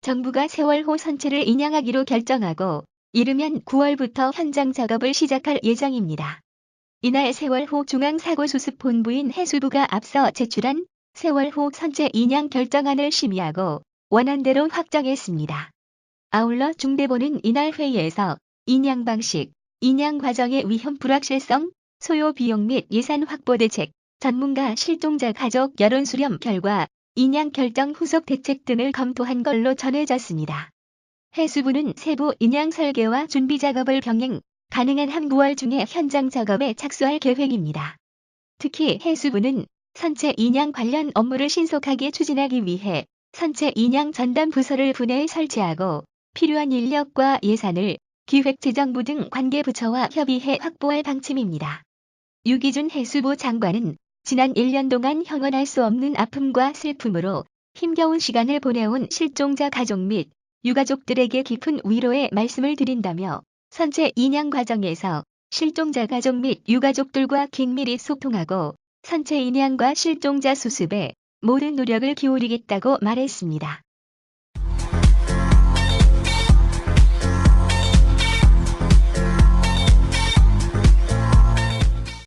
정부가 세월호 선체를 인양하기로 결정하고 이르면 9월부터 현장 작업을 시작할 예정입니다. 이날 세월호 중앙사고수습본부인 해수부가 앞서 제출한 세월호 선체 인양 결정안을 심의하고 원안대로 확정했습니다. 아울러 중대본은 이날 회의에서 인양 방식, 인양 과정의 위험 불확실성, 소요 비용 및 예산 확보 대책, 전문가 실종자 가족 여론 수렴 결과 인양 결정 후속 대책 등을 검토한 걸로 전해졌습니다. 해수부는 세부 인양 설계와 준비 작업을 병행, 가능한 한 9월 중에 현장 작업에 착수할 계획입니다. 특히 해수부는 선체 인양 관련 업무를 신속하게 추진하기 위해 선체 인양 전담 부서를 분해해 설치하고 필요한 인력과 예산을 기획재정부 등 관계부처와 협의해 확보할 방침입니다. 유기준 해수부 장관은 지난 1년 동안 형언할 수 없는 아픔과 슬픔으로 힘겨운 시간을 보내온 실종자 가족 및 유가족들에게 깊은 위로의 말씀을 드린다며 선체 인양 과정에서 실종자 가족 및 유가족들과 긴밀히 소통하고 선체 인양과 실종자 수습에 모든 노력을 기울이겠다고 말했습니다.